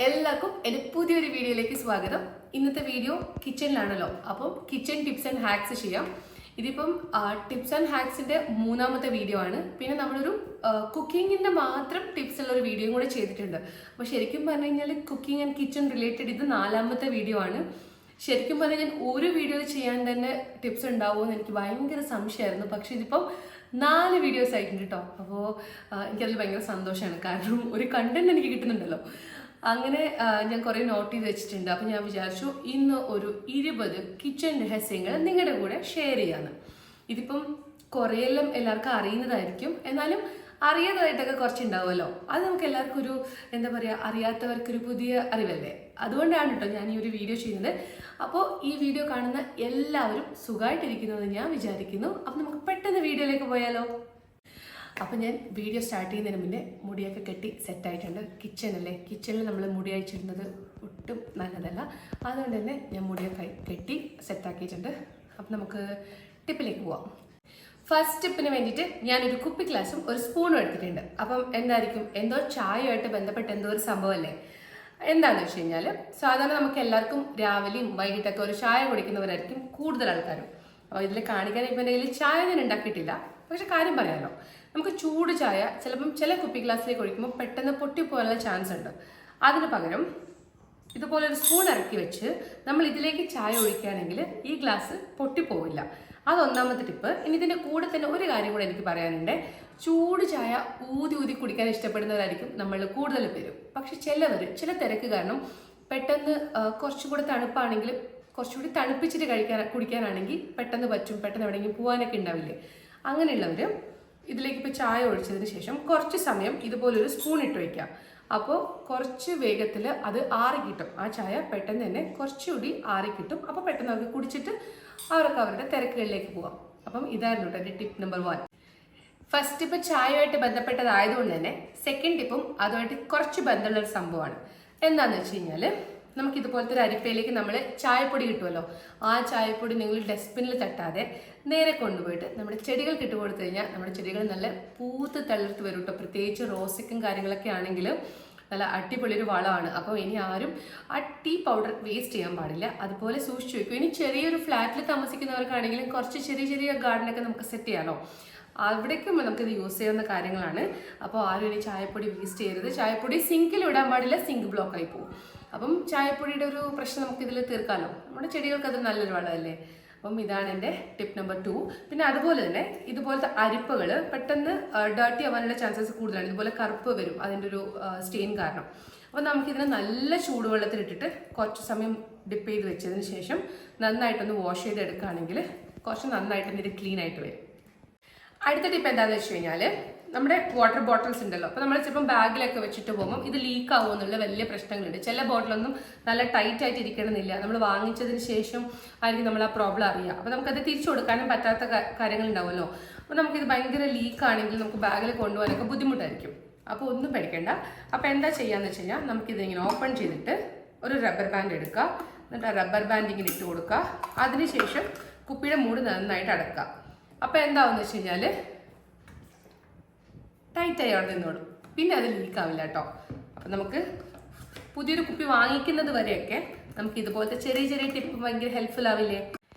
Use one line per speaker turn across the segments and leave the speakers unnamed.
എല്ലാവർക്കും എൻ്റെ പുതിയൊരു വീഡിയോയിലേക്ക് സ്വാഗതം. ഇന്നത്തെ വീഡിയോ കിച്ചണിലാണല്ലോ, അപ്പം കിച്ചൺ ടിപ്സ് ആൻഡ് ഹാക്സ് ചെയ്യാം. ഇതിപ്പം ടിപ്സ് ആൻഡ് ഹാക്സിൻ്റെ മൂന്നാമത്തെ വീഡിയോ ആണ്. പിന്നെ നമ്മളൊരു കുക്കിങ്ങിൻ്റെ മാത്രം ടിപ്സ് ഉള്ള ഒരു വീഡിയോയും കൂടെ ചെയ്തിട്ടുണ്ട്. അപ്പോൾ ശരിക്കും പറഞ്ഞു കഴിഞ്ഞാൽ കുക്കിംഗ് ആൻഡ് കിച്ചൺ റിലേറ്റഡ് ഇത് നാലാമത്തെ വീഡിയോ ആണ്. ശരിക്കും പറഞ്ഞാൽ ഞാൻ ഒരു വീഡിയോ ചെയ്യാൻ തന്നെ ടിപ്സ് ഉണ്ടാവുമെന്ന് എനിക്ക് ഭയങ്കര സംശയമായിരുന്നു. പക്ഷെ ഇതിപ്പം 4 വീഡിയോസ് ആയിട്ടുണ്ട് കേട്ടോ. അപ്പോൾ എനിക്കതിൽ ഭയങ്കര സന്തോഷമാണ്, കാരണം ഒരു കണ്ടന്റ് എനിക്ക് കിട്ടുന്നുണ്ടല്ലോ. അങ്ങനെ ഞാൻ കുറേ നോട്ട് ചെയ്ത് വെച്ചിട്ടുണ്ട്. അപ്പോൾ ഞാൻ വിചാരിച്ചു ഇന്ന് ഒരു 20 കിച്ചൺ രഹസ്യങ്ങൾ നിങ്ങളുടെ കൂടെ ഷെയർ ചെയ്യാമെന്ന്. ഇതിപ്പം കുറേയെല്ലാം എല്ലാവർക്കും അറിയുന്നതായിരിക്കും, എന്നാലും അറിയാത്തതായിട്ടൊക്കെ കുറച്ചുണ്ടാവുമല്ലോ. അത് നമുക്ക് എല്ലാവർക്കും ഒരു എന്താ പറയുക, അറിയാത്തവർക്കൊരു പുതിയ അറിവല്ലേ. അതുകൊണ്ടാണ് കേട്ടോ ഞാൻ ഈ ഒരു വീഡിയോ ചെയ്യുന്നത്. അപ്പോൾ ഈ വീഡിയോ കാണുന്ന എല്ലാവരും സുഖമായിട്ടിരിക്കുന്നുവെന്ന് ഞാൻ വിചാരിക്കുന്നു. അപ്പോൾ നമുക്ക് പെട്ടെന്ന് വീഡിയോയിലേക്ക് പോയാലോ. അപ്പം ഞാൻ വീഡിയോ സ്റ്റാർട്ട് ചെയ്യുന്നതിന് മുന്നേ മുടിയൊക്കെ കെട്ടി സെറ്റായിട്ടുണ്ട്. കിച്ചണല്ലേ, കിച്ചണിൽ നമ്മൾ മുടി അയച്ചിടുന്നത് ഒട്ടും നല്ലതല്ല. അതുകൊണ്ട് തന്നെ ഞാൻ മുടിയൊക്കെ കെട്ടി സെറ്റാക്കിയിട്ടുണ്ട്. അപ്പം നമുക്ക് ടിപ്പിലേക്ക് പോവാം. ഫസ്റ്റ് ടിപ്പിന് വേണ്ടിയിട്ട് ഞാനൊരു കുപ്പി ഗ്ലാസും ഒരു സ്പൂണും എടുത്തിട്ടുണ്ട്. അപ്പം എന്തായിരിക്കും, എന്തോ ചായയുമായിട്ട് ബന്ധപ്പെട്ട എന്തോ ഒരു സംഭവമല്ലേ. എന്താണെന്ന് വെച്ച് കഴിഞ്ഞാൽ സാധാരണ നമുക്ക് എല്ലാവർക്കും രാവിലെയും വൈകിട്ടൊക്കെ ഒരു ചായ കുടിക്കുന്നവരായിരിക്കും കൂടുതൽ ആൾക്കാരും. അപ്പോൾ ഇതിൽ കാണിക്കാൻ ഇപ്പം എൻ്റെ കയ്യിൽ ചായ ഞാൻ ഉണ്ടാക്കിയിട്ടില്ല, പക്ഷെ കാര്യം പറയാമല്ലോ. നമുക്ക് ചൂട് ചായ ചിലപ്പം ചില കുപ്പി ഗ്ലാസ്സിലേക്ക് ഒഴിക്കുമ്പോൾ പെട്ടെന്ന് പൊട്ടിപ്പോകാനുള്ള ചാൻസ് ഉണ്ട്. അതിന് പകരം ഇതുപോലെ ഒരു സ്പൂൺ ഇറക്കി വെച്ച് നമ്മൾ ഇതിലേക്ക് ചായ ഒഴിക്കുകയാണെങ്കിൽ ഈ ഗ്ലാസ് പൊട്ടിപ്പോവില്ല. അതൊന്നാമത്തെ ടിപ്പ്. ഇനി ഇതിൻ്റെ കൂടെ തന്നെ ഒരു കാര്യം കൂടെ എനിക്ക് പറയാനുണ്ട്. ചൂട് ചായ ഊതി ഊതി കുടിക്കാൻ ഇഷ്ടപ്പെടുന്നവരായിരിക്കും നമ്മൾ കൂടുതൽ പേരും. പക്ഷെ ചില തിരക്ക് കാരണം പെട്ടെന്ന് കുറച്ചുകൂടെ തണുപ്പാണെങ്കിൽ കുറച്ചുകൂടി തണുപ്പിച്ചിട്ട് കുടിക്കാനാണെങ്കിൽ പെട്ടെന്ന് പറ്റും, പെട്ടെന്ന് എവിടെയെങ്കിലും പോകാനൊക്കെ ഉണ്ടാവില്ലേ. അങ്ങനെയുള്ളവർ ഇതിലേക്ക് ഇപ്പോൾ ചായ ഒഴിച്ചതിന് ശേഷം കുറച്ച് സമയം ഇതുപോലൊരു സ്പൂൺ ഇട്ട് വയ്ക്കാം. അപ്പോൾ കുറച്ച് വേഗത്തിൽ അത് ആറിക്കിട്ടും. ആ ചായ പെട്ടെന്ന് തന്നെ കുറച്ചുകൂടി ആറിക്കിട്ടും. അപ്പോൾ പെട്ടെന്ന് അവർക്ക് കുടിച്ചിട്ട് അവർക്ക് അവരുടെ തിരക്കുകളിലേക്ക് പോകാം. അപ്പം ഇതായിരുന്നു എൻ്റെ ടിപ്പ് നമ്പർ 1. ഫസ്റ്റ് ടിപ്പ് ചായയുമായിട്ട് ബന്ധപ്പെട്ടതായതുകൊണ്ട് തന്നെ സെക്കൻഡ് ടിപ്പും അതുമായിട്ട് കുറച്ച് ബന്ധമുള്ള ഒരു സംഭവമാണ്. എന്താണെന്ന് വെച്ച് കഴിഞ്ഞാൽ നമുക്ക് ഇതുപോലത്തെ ഒരു അരിപ്പയിലേക്ക് നമ്മൾ ചായപ്പൊടി കിട്ടുമല്ലോ. ആ ചായപ്പൊടി നിങ്ങൾ ഡസ്റ്റ്ബിന്നിൽ തട്ടാതെ നേരെ കൊണ്ടുപോയിട്ട് നമ്മുടെ ചെടികൾക്ക് ഇട്ട് കൊടുത്തു കഴിഞ്ഞാൽ നമ്മുടെ ചെടികൾ നല്ല പൂത്ത് തളിർത്ത് വരും കേട്ടോ. പ്രത്യേകിച്ച് റോസയ്ക്കും കാര്യങ്ങളൊക്കെ ആണെങ്കിൽ നല്ല അടിപൊളിയൊരു വളമാണ്. അപ്പോൾ ഇനി ആരും ആ ടീ പൗഡർ വേസ്റ്റ് ചെയ്യാൻ പാടില്ല. അതുപോലെ സൂക്ഷിച്ചു വയ്ക്കും. ഇനി ചെറിയൊരു ഫ്ലാറ്റിൽ താമസിക്കുന്നവർക്കാണെങ്കിലും കുറച്ച് ചെറിയ ഗാർഡനൊക്കെ നമുക്ക് സെറ്റ് ചെയ്യാമല്ലോ. അവിടേക്കും നമുക്കിത് യൂസ് ചെയ്യുന്ന കാര്യങ്ങളാണ്. അപ്പോൾ ആരും ഇനി ചായപ്പൊടി വേസ്റ്റ് ചെയ്യരുത്. ചായപ്പൊടി സിങ്കിൽ ഇടാൻ പാടില്ല, സിങ്ക് ബ്ലോക്കായി പോകും. അപ്പം ചായപ്പൊടിയുടെ ഒരു പ്രശ്നം നമുക്കിതിൽ തീർക്കാമല്ലോ. നമ്മുടെ ചെടികൾക്ക് അത് നല്ലൊരു വളമല്ലേ. അപ്പം ഇതാണ് എൻ്റെ ടിപ്പ് നമ്പർ 2. പിന്നെ അതുപോലെ തന്നെ ഇതുപോലത്തെ അരിപ്പകൾ പെട്ടെന്ന് ഡേർട്ടി ആവാനുള്ള ചാൻസസ് കൂടുതലാണ്. ഇതുപോലെ കറുപ്പ് വരും അതിൻ്റെ ഒരു സ്റ്റെയിൻ കാരണം. അപ്പോൾ നമുക്കിതിനെ നല്ല ചൂടുവെള്ളത്തിലിട്ടിട്ട് കുറച്ച് സമയം ഡിപ്പ് ചെയ്ത് വെച്ചതിന് ശേഷം നന്നായിട്ടൊന്ന് വാഷ് ചെയ്തെടുക്കുകയാണെങ്കിൽ കുറച്ച് നന്നായിട്ട് ഇത് ക്ലീൻ ആയിട്ട് വരും. അടുത്ത ടിപ്പ് എന്താണെന്ന് വെച്ച് കഴിഞ്ഞാൽ നമ്മുടെ വാട്ടർ ബോട്ടിൽസ് ഉണ്ടല്ലോ. അപ്പോൾ നമ്മൾ ചിലപ്പം ബാഗിലൊക്കെ വെച്ചിട്ട് പോകുമ്പോൾ ഇത് ലീക്ക് ആവുമെന്നുള്ള വലിയ പ്രശ്നങ്ങളുണ്ട്. ചില ബോട്ടിലൊന്നും നല്ല ടൈറ്റ് ആയിട്ട് ഇരിക്കണമെന്നില്ല. നമ്മൾ വാങ്ങിച്ചതിന് ശേഷം ആയിരിക്കും നമ്മൾ ആ പ്രോബ്ലം അറിയുക. അപ്പോൾ നമുക്കത് തിരിച്ചു കൊടുക്കാനും പറ്റാത്ത കാര്യങ്ങളുണ്ടാവുമല്ലോ. അപ്പോൾ നമുക്കിത് ഭയങ്കര ലീക്ക് ആണെങ്കിൽ നമുക്ക് ബാഗിൽ കൊണ്ടുപോകാനൊക്കെ ബുദ്ധിമുട്ടായിരിക്കും. അപ്പോൾ ഒന്നും പേടിക്കേണ്ട. അപ്പോൾ എന്താ ചെയ്യാന്ന് വെച്ച് കഴിഞ്ഞാൽ നമുക്കിതിങ്ങനെ ഓപ്പൺ ചെയ്തിട്ട് ഒരു റബ്ബർ ബാൻഡ് എടുക്കുക. എന്നിട്ട് ആ റബ്ബർ ബാൻഡ് ഇങ്ങനെ ഇട്ട് കൊടുക്കുക. അതിനുശേഷം കുപ്പിയുടെ മൂട് നന്നായിട്ട് അടക്കുക. അപ്പോൾ എന്താവെന്ന് വെച്ച് കഴിഞ്ഞാൽ ടൈറ്റായി അവിടെ നിന്നോളും. പിന്നെ അത് ലീക്കാവില്ല കേട്ടോ. അപ്പം നമുക്ക് പുതിയൊരു കുപ്പി വാങ്ങിക്കുന്നത് വരെയൊക്കെ നമുക്ക് ഇതുപോലത്തെ ചെറിയ ടിപ്പ് ഭയങ്കര ഹെൽപ്ഫുൾ ആവില്ലേ.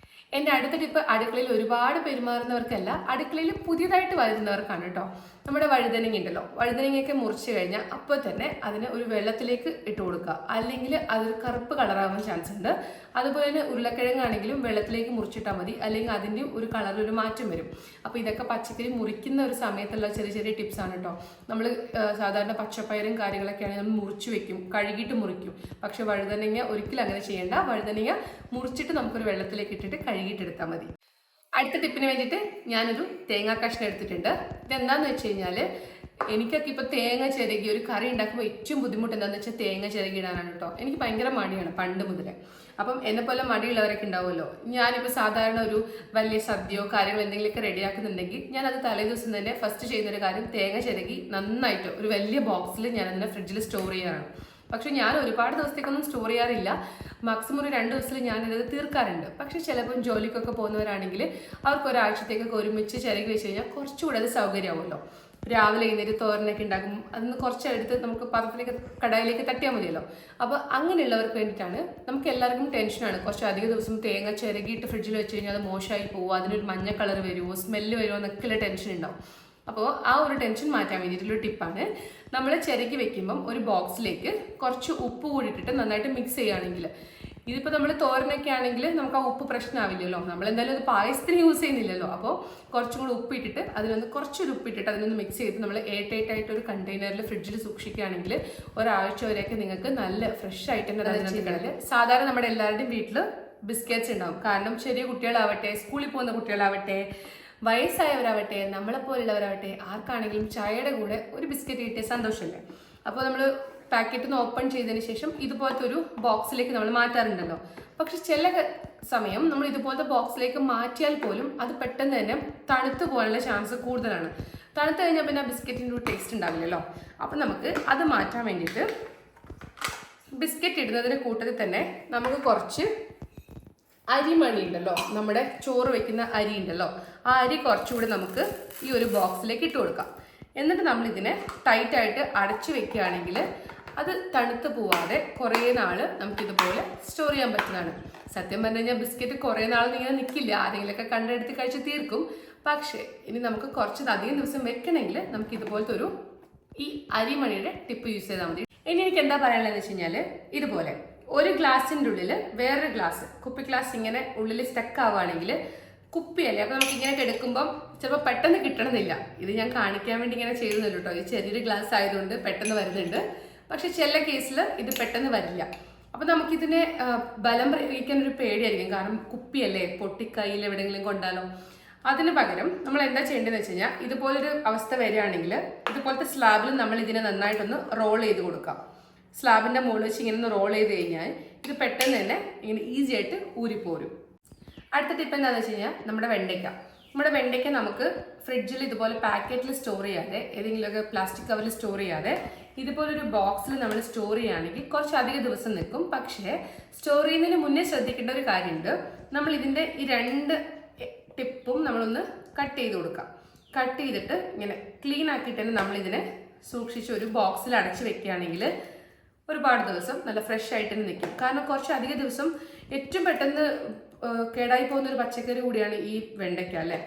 എൻ്റെ അടുത്ത ടിപ്പ് അടുക്കളയിൽ ഒരുപാട് പെരുമാറുന്നവർക്കല്ല, അടുക്കളയിൽ പുതിയതായിട്ട് വരുന്നവർക്കാണ് കേട്ടോ. നമ്മുടെ വഴുതനങ്ങ ഉണ്ടല്ലോ, വഴുതനങ്ങയൊക്കെ മുറിച്ച് കഴിഞ്ഞാൽ അപ്പോൾ തന്നെ അതിനെ ഒരു വെള്ളത്തിലേക്ക് ഇട്ട് കൊടുക്കുക, അല്ലെങ്കിൽ അതൊരു കറുപ്പ് കളറാവാൻ ചാൻസ് ഉണ്ട്. അതുപോലെ തന്നെ ഉരുളക്കിഴങ്ങാണെങ്കിലും വെള്ളത്തിലേക്ക് മുറിച്ചിട്ടാൽ മതി, അല്ലെങ്കിൽ അതിൻ്റെ ഒരു കളറിലൊരു മാറ്റം വരും. അപ്പോൾ ഇതൊക്കെ പച്ചക്കറി മുറിക്കുന്ന ഒരു സമയത്തുള്ള ചെറിയ ടിപ്സാണ് കേട്ടോ. നമ്മൾ സാധാരണ പച്ചപ്പയറും കാര്യങ്ങളൊക്കെ ആണെങ്കിൽ നമ്മൾ മുറിച്ച് വെക്കും, കഴുകിയിട്ട് മുറിക്കും. പക്ഷെ വഴുതനങ്ങ ഒരിക്കലും അങ്ങനെ ചെയ്യേണ്ട. വഴുതനങ്ങ മുറിച്ചിട്ട് നമുക്കൊരു വെള്ളത്തിലേക്ക് ഇട്ടിട്ട് കഴുകിയിട്ടെടുത്താൽ മതി. അടുത്ത ടിപ്പിന് വേണ്ടിയിട്ട് ഞാനൊരു തേങ്ങാ കഷ്ണം എടുത്തിട്ടുണ്ട്. ഇതെന്താണെന്ന് വെച്ച് കഴിഞ്ഞാൽ എനിക്കൊക്കെ ഇപ്പോൾ തേങ്ങ ചിരകി ഒരു കറി ഉണ്ടാക്കുമ്പോൾ ഏറ്റവും ബുദ്ധിമുട്ട് എന്താണെന്ന് വെച്ചാൽ തേങ്ങ ചിരകി ഇടാനാണ് കേട്ടോ. എനിക്ക് ഭയങ്കര മടിയാണ് പണ്ട് മുതലേ. അപ്പം എന്നെപ്പോലെ മടിയുള്ളവരൊക്കെ ഉണ്ടാവുമല്ലോ. ഞാനിപ്പോൾ സാധാരണ ഒരു വലിയ സദ്യയോ കാര്യങ്ങളോ എന്തെങ്കിലുമൊക്കെ റെഡിയാക്കുന്നുണ്ടെങ്കിൽ ഞാനത് തലേദിവസം തന്നെ ഫസ്റ്റ് ചെയ്യുന്നൊരു കാര്യം തേങ്ങ ചിരകി നന്നായിട്ട് ഒരു വലിയ ബോക്സിൽ ഞാനതിനെ ഫ്രിഡ്ജിൽ സ്റ്റോർ ചെയ്യാറാണ്. പക്ഷെ ഞാൻ ഒരുപാട് ദിവസത്തേക്കൊന്നും സ്റ്റോർ ചെയ്യാറില്ല. മാക്സിമം ഒരു 2 ദിവസത്തിൽ ഞാനിത് തീർക്കാറുണ്ട്. പക്ഷെ ചിലപ്പം ജോലിക്കൊക്കെ പോകുന്നവരാണെങ്കിൽ അവർക്ക് ഒരാഴ്ചത്തേക്കൊക്കെ ഒരുമിച്ച് ചിരകി വെച്ച് കഴിഞ്ഞാൽ കുറച്ചുകൂടെ അത് സൗകര്യമാവുമല്ലോ. രാവിലെ എഴുന്നേറ്റ് തോരനൊക്കെ ഉണ്ടാക്കും, അതിന് കുറച്ചെടുത്ത് നമുക്ക് പാത്രത്തിലേക്ക് കടായിലേക്ക് തട്ടിയാൽ മതിയല്ലോ. അപ്പോൾ അങ്ങനെയുള്ളവർക്ക് വേണ്ടിയിട്ടാണ്. നമുക്ക് എല്ലാവർക്കും ടെൻഷനാണ്, കുറച്ച് അധിക ദിവസം തേങ്ങ ചിരകിയിട്ട് ഫ്രിഡ്ജിൽ വെച്ച് കഴിഞ്ഞാൽ അത് മോശമായി പോവുക, അതിനൊരു മഞ്ഞ കളർ വരുമോ, സ്മെല്ല് വരുമോ എന്നൊക്കെയുള്ള ടെൻഷൻ ഉണ്ടാവും. അപ്പോൾ ആ ഒരു ടെൻഷൻ മാറ്റാൻ വേണ്ടിയിട്ടുള്ളൊരു ടിപ്പാണ്, നമ്മൾ ചിരകി വെക്കുമ്പം ഒരു ബോക്സിലേക്ക് കുറച്ച് ഉപ്പ് കൂടി ഇട്ടിട്ട് നന്നായിട്ട് മിക്സ് ചെയ്യുകയാണെങ്കിൽ, ഇതിപ്പോൾ നമ്മൾ തോരനൊക്കെ ആണെങ്കിൽ നമുക്ക് ആ ഉപ്പ് പ്രശ്നമാവില്ലല്ലോ, നമ്മൾ എന്തായാലും അത് പായസത്തിന് യൂസ് ചെയ്യുന്നില്ലല്ലോ. അപ്പോൾ കുറച്ചും കൂടി ഉപ്പിട്ടിട്ട് അതിനൊന്ന് കുറച്ചൊരു ഉപ്പിട്ടിട്ട് അതിനൊന്ന് മിക്സ് ചെയ്ത് നമ്മൾ എയർ ടൈറ്റ് ആയിട്ട് ഒരു കണ്ടെയ്നറിൽ ഫ്രിഡ്ജിൽ സൂക്ഷിക്കുകയാണെങ്കിൽ ഒരാഴ്ച വരെയൊക്കെ നിങ്ങൾക്ക് നല്ല ഫ്രഷ് ആയിട്ട് തന്നെ അതിനകത്ത് കിടല്. സാധാരണ നമ്മുടെ എല്ലാവരുടെയും വീട്ടിൽ ബിസ്ക്കറ്റ്സ് ഉണ്ടാവും, കാരണം ചെറിയ കുട്ടികളാവട്ടെ, സ്കൂളിൽ പോകുന്ന കുട്ടികളാവട്ടെ, വയസ്സായവരാവട്ടെ, നമ്മളെപ്പോലുള്ളവരാവട്ടെ, ആർക്കാണെങ്കിലും ചായയുടെ കൂടെ ഒരു ബിസ്ക്കറ്റ് കിട്ടിയ സന്തോഷമല്ലേ. അപ്പോൾ നമ്മൾ പാക്കറ്റ് ഒന്ന് ഓപ്പൺ ചെയ്തതിന് ശേഷം ഇതുപോലത്തെ ഒരു ബോക്സിലേക്ക് നമ്മൾ മാറ്റാറുണ്ടല്ലോ. പക്ഷെ ചില സമയം നമ്മൾ ഇതുപോലത്തെ ബോക്സിലേക്ക് മാറ്റിയാൽ പോലും അത് പെട്ടെന്ന് തന്നെ തണുത്ത് പോകാനുള്ള ചാൻസ് കൂടുതലാണ്. തണുത്ത് കഴിഞ്ഞാൽ പിന്നെ ആ ബിസ്ക്കറ്റിൻ്റെ ഒരു ടേസ്റ്റ് ഉണ്ടാവില്ലല്ലോ. അപ്പം നമുക്ക് അത് മാറ്റാൻ വേണ്ടിയിട്ട് ബിസ്ക്കറ്റ് ഇടുന്നതിന് കൂട്ടത്തിൽ തന്നെ നമുക്ക് കുറച്ച് അരിമണി ഉണ്ടല്ലോ, നമ്മുടെ ചോറ് വെക്കുന്ന അരി ഉണ്ടല്ലോ, ആ അരി കുറച്ചുകൂടി നമുക്ക് ഈ ഒരു ബോക്സിലേക്ക് ഇട്ട് കൊടുക്കാം. എന്നിട്ട് നമ്മൾ ഇതിനെ ടൈറ്റായിട്ട് അടച്ചു വെക്കുകയാണെങ്കിൽ അത് തണുത്ത് പോവാതെ കുറേ നാൾ നമുക്കിതുപോലെ സ്റ്റോർ ചെയ്യാൻ പറ്റുന്നതാണ്. സത്യം പറഞ്ഞു കഴിഞ്ഞാൽ ബിസ്ക്കറ്റ് കുറേ നാളൊന്നും ഇങ്ങനെ നിൽക്കില്ല, ആരെങ്കിലുമൊക്കെ കണ്ടെടുത്ത് കഴിച്ച് തീർക്കും. പക്ഷേ ഇനി നമുക്ക് കുറച്ച് അധികം ദിവസം വെക്കണമെങ്കിൽ നമുക്ക് ഇതുപോലത്തെ ഈ അരിമണിയുടെ ടിപ്പ് യൂസ് ചെയ്താൽ മതി. ഇനി എനിക്ക് എന്താ പറയാനുള്ളതെന്ന് വെച്ച് കഴിഞ്ഞാൽ, ഇതുപോലെ ഒരു ഗ്ലാസിൻ്റെ ഉള്ളിൽ വേറൊരു ഗ്ലാസ്, കുപ്പി ഗ്ലാസ് ഇങ്ങനെ ഉള്ളിൽ സ്റ്റക്ക് ആവുകയാണെങ്കിൽ, കുപ്പിയല്ലേ, അപ്പോൾ നമുക്ക് ഇങ്ങനെ എടുക്കുമ്പം ചിലപ്പോൾ പെട്ടെന്ന് കിട്ടണമെന്നില്ല. ഇത് ഞാൻ കാണിക്കാൻ വേണ്ടി ഇങ്ങനെ ചെയ്യുന്നില്ല കേട്ടോ, ഇത് ചെറിയൊരു ഗ്ലാസ് ആയതുകൊണ്ട് പെട്ടെന്ന് വരുന്നുണ്ട്. പക്ഷെ ചില കേസിൽ ഇത് പെട്ടെന്ന് വരില്ല. അപ്പോൾ നമുക്കിതിനെ ബലം പ്രയോഗിക്കാൻ ഒരു പേടിയായിരിക്കും, കാരണം കുപ്പിയല്ലേ, പൊട്ടിക്കൈയിൽ എവിടെയെങ്കിലും കൊണ്ടാലോ. അതിന് പകരം നമ്മൾ എന്താ ചെയ്യേണ്ടതെന്ന് വെച്ച് കഴിഞ്ഞാൽ, ഇതുപോലൊരു അവസ്ഥ വരികയാണെങ്കിൽ ഇതുപോലത്തെ സ്ലാബിൽ നമ്മൾ ഇതിനെ നന്നായിട്ടൊന്ന് റോൾ ചെയ്ത് കൊടുക്കാം. സ്ലാബിൻ്റെ മുകളിൽ വെച്ച് ഇങ്ങനെ ഒന്ന് റോൾ ചെയ്ത് കഴിഞ്ഞാൽ ഇത് പെട്ടെന്ന് തന്നെ ഇങ്ങനെ ഈസി ആയിട്ട് ഊരിപ്പോരും. അടുത്ത ടിപ്പ് എന്താണെന്ന് വെച്ച് കഴിഞ്ഞാൽ, നമ്മുടെ വെണ്ടയ്ക്ക നമുക്ക് ഫ്രിഡ്ജിൽ ഇതുപോലെ പാക്കറ്റിൽ സ്റ്റോർ ചെയ്യാതെ, ഏതെങ്കിലുമൊക്കെ പ്ലാസ്റ്റിക് കവറിൽ സ്റ്റോർ ചെയ്യാതെ ഇതുപോലൊരു ബോക്സിൽ നമ്മൾ സ്റ്റോർ ചെയ്യുകയാണെങ്കിൽ കുറച്ചധികം ദിവസം നിൽക്കും. പക്ഷേ സ്റ്റോർ ചെയ്യുന്നതിന് മുന്നേ ശ്രദ്ധിക്കേണ്ട ഒരു കാര്യമുണ്ട്, നമ്മൾ ഇതിൻ്റെ ഈ 2 ടിപ്പും നമ്മളൊന്ന് കട്ട് ചെയ്ത് കൊടുക്കാം. കട്ട് ചെയ്തിട്ട് ഇങ്ങനെ ക്ലീൻ ആക്കിയിട്ട് തന്നെ നമ്മളിതിനെ സൂക്ഷിച്ച് ഒരു ബോക്സിൽ അടച്ച് വെക്കുകയാണെങ്കിൽ ഒരുപാട് ദിവസം നല്ല ഫ്രഷ് ആയിട്ട് തന്നെ നിൽക്കും. കാരണം കുറച്ചധികം ദിവസം ഏറ്റവും പെട്ടെന്ന് കേടായി പോകുന്നൊരു പച്ചക്കറി കൂടിയാണ് ഈ വെണ്ടയ്ക്ക അല്ലേ.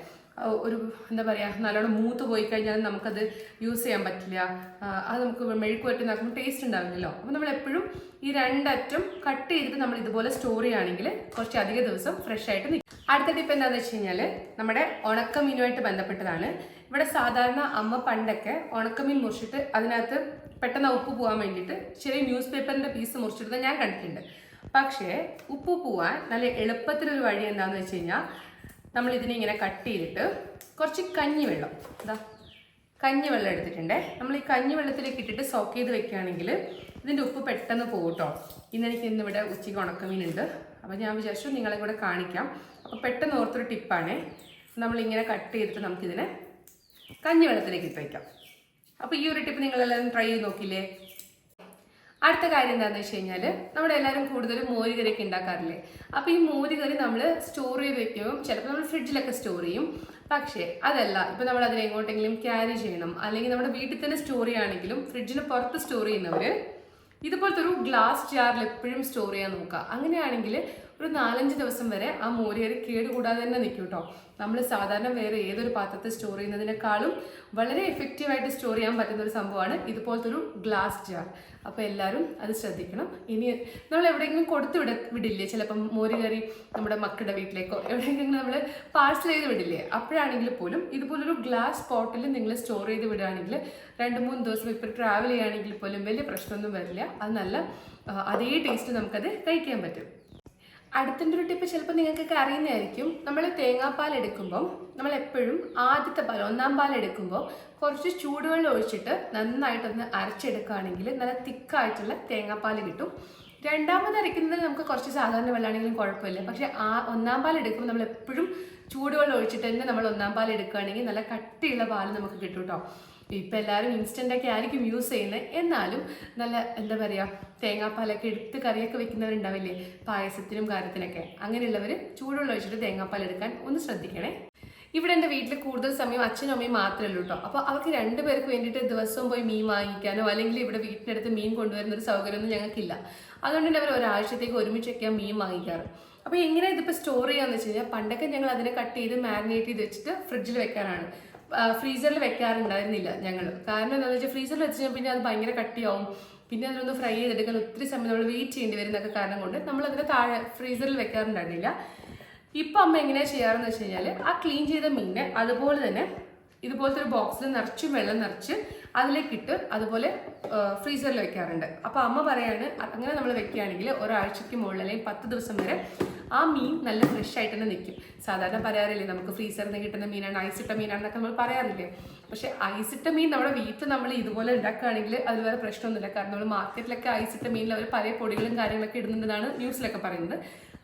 ഒരു എന്താ പറയുക, നല്ലോണം മൂത്ത് പോയി കഴിഞ്ഞാൽ നമുക്കത് യൂസ് ചെയ്യാൻ പറ്റില്ല, അത് നമുക്ക് മെഴുക്ക് വരട്ടി നോക്കുമ്പോൾ ടേസ്റ്റ് ഉണ്ടാവില്ലല്ലോ. അപ്പോൾ നമ്മൾ എപ്പോഴും ഈ 2 അറ്റം കട്ട് ചെയ്തിട്ട് നമ്മൾ ഇതുപോലെ സ്റ്റോർ ചെയ്യുകയാണെങ്കിൽ കുറച്ചധികം ദിവസം ഫ്രഷ് ആയിട്ട് നിൽക്കും. അടുത്ത ടിപ്പ് എന്താണെന്ന് വെച്ച് കഴിഞ്ഞാൽ, നമ്മുടെ ഉണക്കമീനുമായിട്ട് ബന്ധപ്പെട്ടതാണ്. ഇവിടെ സാധാരണ അമ്മ പണ്ടൊക്കെ ഉണക്കമീൻ മുറിച്ചിട്ട് അതിനകത്ത് പെട്ടെന്ന് ഉപ്പ് പോകാൻ വേണ്ടിയിട്ട് ചെറിയ ന്യൂസ് പേപ്പറിൻ്റെ പീസ് മുറിച്ചെടുത്ത് ഞാൻ കണ്ടിട്ടുണ്ട്. പക്ഷേ ഉപ്പ് പോവാൻ നല്ല എളുപ്പത്തിലൊരു വഴി എന്താണെന്ന് വെച്ച് കഴിഞ്ഞാൽ, നമ്മൾ ഇതിനെ ഇങ്ങനെ കട്ട് ചെയ്തിട്ട് കുറച്ച് കഞ്ഞിവെള്ളം എടുത്തിട്ടുണ്ടേ, നമ്മൾ ഈ കഞ്ഞിവെള്ളത്തിലേക്ക് ഇട്ടിട്ട് സോക്ക് ചെയ്ത് വെക്കുകയാണെങ്കിൽ ഇതിൻ്റെ ഉപ്പ് പെട്ടെന്ന് പോകും കേട്ടോ. ഇന്നിവിടെ ഉച്ചയ്ക്ക് ഉണക്കമീനുണ്ട്, അപ്പോൾ ഞാൻ വിചാരിച്ചു നിങ്ങളെ കൂടെ കാണിക്കാം. അപ്പോൾ പെട്ടെന്ന് ഓർത്തൊരു ടിപ്പാണ്, നമ്മളിങ്ങനെ കട്ട് ചെയ്തിട്ട് നമുക്കിതിനെ കഞ്ഞിവെള്ളത്തിലേക്ക് ഇട്ട് വയ്ക്കാം. അപ്പോൾ ഈ ഒരു ടിപ്പ് നിങ്ങളെല്ലാവരും ട്രൈ ചെയ്ത് നോക്കില്ലേ. അടുത്ത കാര്യം എന്താണെന്ന് വെച്ച് കഴിഞ്ഞാൽ, നമ്മുടെ എല്ലാവരും കൂടുതലും മോരുകറിയൊക്കെ ഉണ്ടാക്കാറില്ലേ. അപ്പോൾ ഈ മോരുകറി നമ്മൾ സ്റ്റോർ ചെയ്ത് വെക്കുമ്പോൾ ചിലപ്പോൾ നമ്മൾ ഫ്രിഡ്ജിലൊക്കെ സ്റ്റോർ ചെയ്യും. പക്ഷേ അതല്ല, ഇപ്പോൾ നമ്മൾ അതിനെ എങ്ങോട്ടെങ്കിലും ക്യാരി ചെയ്യണം, അല്ലെങ്കിൽ നമ്മുടെ വീട്ടിൽ തന്നെ സ്റ്റോർ ചെയ്യുകയാണെങ്കിലും ഫ്രിഡ്ജിന് പുറത്ത് സ്റ്റോർ ചെയ്യുന്നവർ ഇതുപോലത്തെ ഒരു ഗ്ലാസ് ജാറിൽ എപ്പോഴും സ്റ്റോർ ചെയ്യാൻ നോക്കുക. അങ്ങനെയാണെങ്കിൽ ഒരു 4-5 ദിവസം വരെ ആ മോരുകറി കേടുകൂടാതെ തന്നെ നിൽക്കും കേട്ടോ. നമ്മൾ സാധാരണ വേറെ ഏതൊരു പാത്രത്തിൽ സ്റ്റോർ ചെയ്യുന്നതിനേക്കാളും വളരെ എഫക്റ്റീവായിട്ട് സ്റ്റോർ ചെയ്യാൻ പറ്റുന്ന ഒരു സംഭവമാണ് ഇതുപോലത്തെ ഒരു ഗ്ലാസ് ജാർ. അപ്പോൾ എല്ലാവരും അത് ശ്രദ്ധിക്കണം. ഇനി നമ്മൾ എവിടെയെങ്കിലും കൊടുത്ത് വിടില്ലേ, ചിലപ്പം മോരുകറി നമ്മുടെ മക്കളുടെ വീട്ടിലേക്കോ എവിടെയെങ്കിലും നമ്മൾ പാഴ്സൽ ചെയ്ത് വിടില്ലേ, അപ്പോഴാണെങ്കിൽ പോലും ഇതുപോലൊരു ഗ്ലാസ് പോട്ടിൽ നിങ്ങൾ സ്റ്റോർ ചെയ്ത് വിടുകയാണെങ്കിൽ 2-3 ദിവസം ഇപ്പോൾ ട്രാവൽ ചെയ്യുകയാണെങ്കിൽ പോലും വലിയ പ്രശ്നമൊന്നും വരില്ല. അത് നല്ല അതേ ടേസ്റ്റ് നമുക്കത് കഴിക്കാൻ പറ്റും. അടുത്തിൻ്റെ ഒരു ടിപ്പ് ചിലപ്പോൾ നിങ്ങൾക്കൊക്കെ അറിയുന്നതായിരിക്കും. നമ്മൾ തേങ്ങാപ്പാൽ എടുക്കുമ്പം നമ്മൾ എപ്പോഴും ആദ്യത്തെ പാൽ, 1-ാം പാൽ എടുക്കുമ്പോൾ കുറച്ച് ചൂടുവെള്ളം ഒഴിച്ചിട്ട് നന്നായിട്ടൊന്ന് അരച്ചെടുക്കുകയാണെങ്കിൽ നല്ല തിക്കായിട്ടുള്ള തേങ്ങാപ്പാൽ കിട്ടും. 2ാമത് അരയ്ക്കുന്നത് നമുക്ക് കുറച്ച് സാധാരണ വെള്ളമാണെങ്കിലും കുഴപ്പമില്ല. പക്ഷേ 1-ാം പാൽ എടുക്കുമ്പോൾ നമ്മൾ എപ്പോഴും ചൂടുവെള്ളം ഒഴിച്ചിട്ട് തന്നെ നമ്മൾ 1-ാം പാൽ എടുക്കുകയാണെങ്കിൽ നല്ല കട്ടിയുള്ള പാൽ നമുക്ക് കിട്ടും കേട്ടോ. ഇപ്പം എല്ലാവരും ഇൻസ്റ്റൻ്റൊക്കെ ആയിരിക്കും യൂസ് ചെയ്യുന്നത്, എന്നാലും നല്ല എന്താ പറയുക, തേങ്ങാപ്പാലൊക്കെ എടുത്ത് കറിയൊക്കെ വെക്കുന്നവരുണ്ടാവില്ലേ പായസത്തിനും കാര്യത്തിനൊക്കെ, അങ്ങനെയുള്ളവർ ചൂടുവെള്ളം ഒഴിച്ചിട്ട് തേങ്ങാപ്പാൽ എടുക്കാൻ ഒന്ന് ശ്രദ്ധിക്കണേ. ഇവിടെ എൻ്റെ വീട്ടിൽ കൂടുതൽ സമയം അച്ഛനും അമ്മയും മാത്രമേ ഉള്ളൂ കേട്ടോ. അപ്പോൾ അവർക്ക് രണ്ടുപേർക്ക് വേണ്ടിയിട്ട് ദിവസവും പോയി മീൻ വാങ്ങിക്കാനോ അല്ലെങ്കിൽ ഇവിടെ വീട്ടിനടുത്ത് മീൻ കൊണ്ടുവരുന്ന ഒരു സൗകര്യമൊന്നും ഞങ്ങൾക്കില്ല. അതുകൊണ്ട് തന്നെ അവർ ഒരാഴ്ചത്തേക്ക് ഒരുമിച്ചൊക്കെയാണ് മീൻ വാങ്ങിക്കാറ്. അപ്പോൾ എങ്ങനെ ഇതിപ്പോൾ സ്റ്റോർ ചെയ്യാന്ന് വെച്ച് കഴിഞ്ഞാൽ പണ്ടൊക്കെ ഞങ്ങൾ അതിനെ കട്ട് ചെയ്ത് മാരിനേറ്റ് ചെയ്ത് വെച്ചിട്ട് ഫ്രിഡ്ജിൽ വെക്കാനാണ്. ഫ്രീസറിൽ വെക്കാറുണ്ടായിരുന്നില്ല ഞങ്ങൾ. കാരണം എന്താണെന്ന് വെച്ചാൽ ഫ്രീസറിൽ വെച്ച് കഴിഞ്ഞാൽ പിന്നെ അത് ഭയങ്കര കട്ടിയാവും, പിന്നെ അതിനൊന്ന് ഫ്രൈ ചെയ്തെടുക്കാൻ ഒത്തിരി സമയം നമ്മൾ വെയിറ്റ് ചെയ്യേണ്ടി വരുന്നൊക്കെ കാരണം കൊണ്ട് നമ്മൾ അതിനെ താഴെ ഫ്രീസറിൽ വെക്കാറുണ്ടായിരുന്നില്ല. ഇപ്പം അമ്മ എങ്ങനെയാണ് ചെയ്യാറെന്ന് വെച്ച് കഴിഞ്ഞാൽ ആ ക്ലീൻ ചെയ്ത മീനെ അതുപോലെ തന്നെ ഇതുപോലത്തെ ഒരു ബോക്സിൽ നിറച്ച് വെള്ളം നിറച്ച് അതിലേക്കിട്ട് അതുപോലെ ഫ്രീസറിൽ വെക്കാറുണ്ട്. അപ്പോൾ അമ്മ പറയാണ് അങ്ങനെ നമ്മൾ വെക്കുകയാണെങ്കിൽ ഒരാഴ്ചയ്ക്ക് മുകളിൽ അല്ലെങ്കിൽ 10 ദിവസം വരെ ആ മീൻ നല്ല ഫ്രഷ് ആയിട്ട് തന്നെ നിൽക്കും. സാധാരണ പറയാറില്ലേ നമുക്ക് ഫ്രീസറിൽ നിന്ന് കിട്ടുന്ന മീനാണ്, ഐസിട്ട മീനാണെന്നൊക്കെ നമ്മൾ പറയാറില്ലേ. പക്ഷേ ഐസിട്ട മീൻ നമ്മുടെ വീട്ടിൽ നമ്മൾ ഇതുപോലെ ഉണ്ടാക്കുകയാണെങ്കിൽ അതിൽ വേറെ പ്രശ്നമൊന്നുമില്ല. കാരണം നമ്മൾ മാർക്കറ്റിലൊക്കെ ഐസിട്ട മീനിൽ അവർ പല പൊടികളും കാര്യങ്ങളൊക്കെ ഇടുന്നുണ്ടെന്നാണ് ന്യൂസിലൊക്കെ പറയുന്നത്.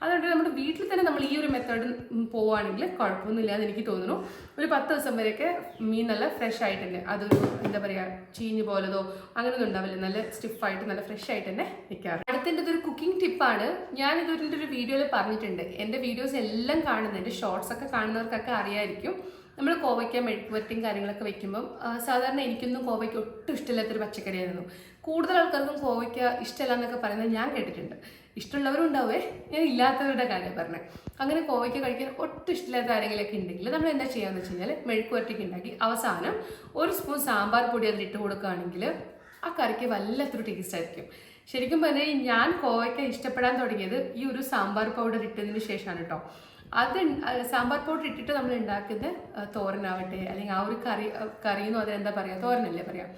അതുകൊണ്ട് നമ്മുടെ വീട്ടിൽ തന്നെ നമ്മൾ ഈ ഒരു മെത്തേഡ് പോവുകയാണെങ്കിൽ കുഴപ്പമൊന്നുമില്ല എന്ന് എനിക്ക് തോന്നുന്നു. ഒരു 10 ദിവസം വരെയൊക്കെ മീൻ നല്ല ഫ്രഷ് ആയിട്ട് തന്നെ, അതൊരു എന്താ പറയുക ചീഞ്ഞ് പോലതോ അങ്ങനെയൊന്നും ഉണ്ടാവില്ല, നല്ല സ്റ്റിഫായിട്ട് നല്ല ഫ്രഷ് ആയിട്ട് തന്നെ നിൽക്കാറ്. അടുത്തതിൻ്റെ ഒരു കുക്കിംഗ് ടിപ്പാണ്. ഞാൻ ഇതൊരു വീഡിയോയിൽ പറഞ്ഞിട്ടുണ്ട്. എൻ്റെ വീഡിയോസ് എല്ലാം കാണുന്നുണ്ട്, ഷോർട്സ് ഒക്കെ കാണുന്നവർക്കൊക്കെ അറിയായിരിക്കും. നമ്മൾ കോവയ്ക്ക മെഴുക്കുവരട്ടിയും കാര്യങ്ങളൊക്കെ വെക്കുമ്പം സാധാരണ എനിക്കൊന്നും കോവയ്ക്ക് ഒട്ടും ഇഷ്ടമില്ലാത്തൊരു പച്ചക്കറിയായിരുന്നു. കൂടുതൽ ആൾക്കാർക്കും കോവയ്ക്ക ഇഷ്ടമല്ല എന്നൊക്കെ പറയുന്നത് ഞാൻ കേട്ടിട്ടുണ്ട്. ഇഷ്ടമുള്ളവരും ഉണ്ടാവേ, ഞാൻ ഇല്ലാത്തവരുടെ കാര്യം പറഞ്ഞത്. അങ്ങനെ കോവയ്ക്ക കഴിക്കാൻ ഒട്ടും ഇഷ്ടമില്ലാത്ത ആരെങ്കിലൊക്കെ ഉണ്ടെങ്കിൽ നമ്മൾ എന്താ ചെയ്യാന്ന് വെച്ച് കഴിഞ്ഞാൽ മെഴുക്കുവരട്ടിക്ക് ഉണ്ടാക്കി അവസാനം 1 സ്പൂൺ സാമ്പാർ പൊടി അതിലിട്ട് കൊടുക്കുകയാണെങ്കിൽ ആ കറിക്ക് വല്ലാത്തൊരു ടേസ്റ്റ് ആയിരിക്കും. ശരിക്കും പറഞ്ഞാൽ ഞാൻ കോവയ്ക്ക ഇഷ്ടപ്പെടാൻ തുടങ്ങിയത് ഈ ഒരു സാമ്പാർ പൗഡർ ഇട്ടതിന് ശേഷമാണ് കേട്ടോ. അത് സാമ്പാർ പൗഡർ ഇട്ടിട്ട് നമ്മൾ ഉണ്ടാക്കുന്ന തോരനാവട്ടെ അല്ലെങ്കിൽ ആ ഒരു കറിയെന്നും അതെന്താ പറയുക, തോരനല്ലേ പറയാം,